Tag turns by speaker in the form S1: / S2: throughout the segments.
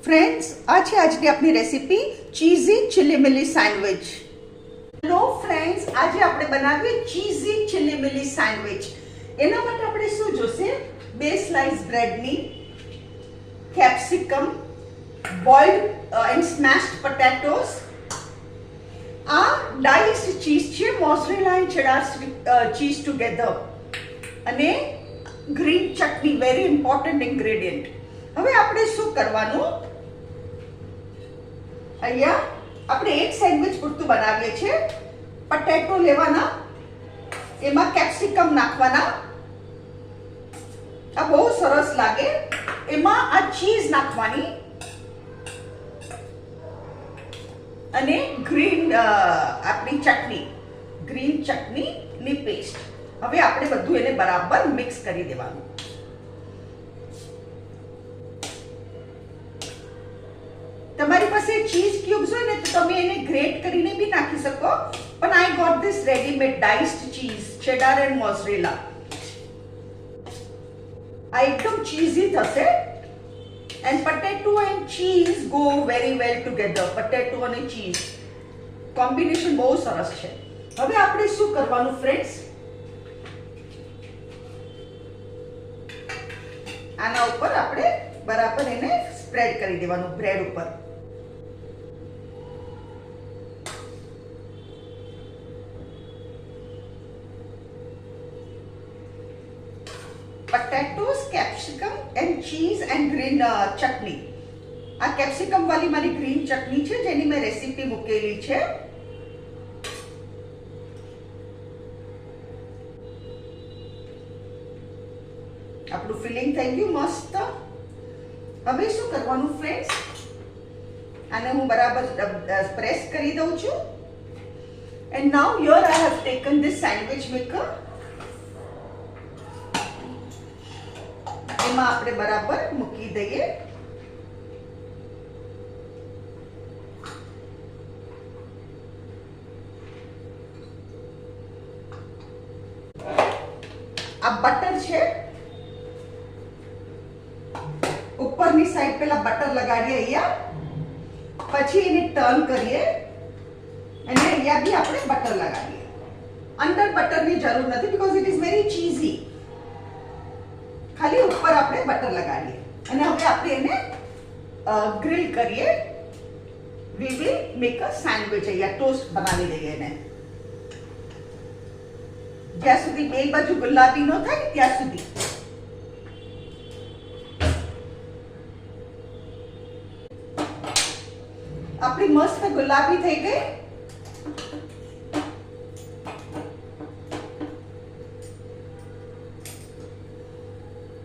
S1: Friends, આ છે આજની આપણી રેસીપી ચીઝી ચીલી મિલી સેન્ડવિચ. હેલો ફ્રેન્ડ્સ, આજે આપણે બનાવીએ ચીઝી ચીલી મિલી સેન્ડવિચ. એના માટે આપણે શું જોશે? 2 સ્લાઇસ બ્રેડની, capsicum, boiled and smashed potatoes, આ ડાઇસ્ડ ચીઝ છે, mozzarella and cheddar cheese together, અને green chutney, very important ingredient. હવે આપણે શું કરવાનું? અહીંયા આપણે એક સેન્ડવિચ પૂરતું બનાવીએ છીએ. પટેટો લેવાના, એમાં કેપ્સિકમ નાખવાના, આ બહુ સરસ લાગે. એમાં આ ચીઝ નાખવાની અને ગ્રીન આપણી ચટણી, ગ્રીન ચટણીની પેસ્ટ. હવે આપણે બધું એને બરાબર મિક્સ કરી દેવાનું. તમારી પાસે ચીઝ ક્યુબ્સ હોય ને તો તમે એને ગ્રેટ કરીને બી નાખી શકો, પણ I got this readymade diced cheese, cheddar and mozzarella. આ એકદમ ચીઝી થશે. And potato and cheese go very well together. potato અને ચીઝ કોમ્બિનેશન બહુ સરસ છે. હવે આપણે શું કરવાનું ફ્રેન્ડ્સ? આના ઉપર આપણે બરાબર એને સ્પ્રેડ કરી દેવાનું બ્રેડ ઉપર. Potatoes, capsicum and cheese and green ચટણી. આ કેપ્સિકમ વાળી મારી ગ્રીન ચટણી છે, જેની મેં રેસીપી મૂકેલી છે. આપણું ફિલિંગ થઈ ગયું મસ્ત. હવે શું કરવાનું ફ્રેન્ડ્સ? આને હું બરાબર પ્રેસ કરી દઉં છું. And now here I have taken this sandwich maker. એમાં આપણે બરાબર મૂકી દઈએ. આ બટર છે, ઉપરની સાઈડ પેલા બટર લગાડીએ અહીંયા, પછી એને ટર્ન કરીએ અને અહીંયા બી આપણે બટર લગાડીએ. અંદર બટરની જરૂર નથી because it is very cheesy. ખાલી ઉપર આપણે બટર લગાડીએ અને હવે આપણે એને ગ્રીલ કરીએ. We will make a sandwich. અહીંયા ટોસ્ટ બનાવી દઈએ એને. જ્યાં સુધી બે બાજુ ગુલાબી ન થાય ત્યાં સુધી. આપણી મસ્ત ગુલાબી થઈ ગઈ.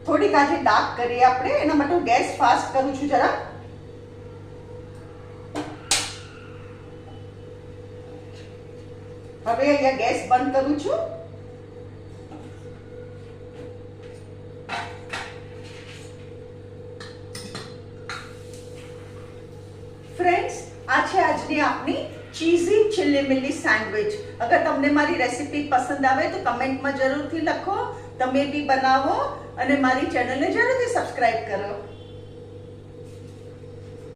S1: થોડીક આજે ડાર્ક કરીએ આપણે. એના માટે હું ગેસ ફાસ્ટ કરું છું જરા. હવે અહીંયા ગેસ બંધ કરું છું. ફ્રેન્ડ્સ, આ છે આજની આપણી ચીઝી ચીલી મિલી સેન્ડવિચ. અગર તમને મારી રેસીપી પસંદ આવે તો કમેન્ટમાં જરૂરથી લખો. તમે બી બનાવો અને મારી ચેનલને જરૂરથી સબસ્ક્રાઇબ કરો.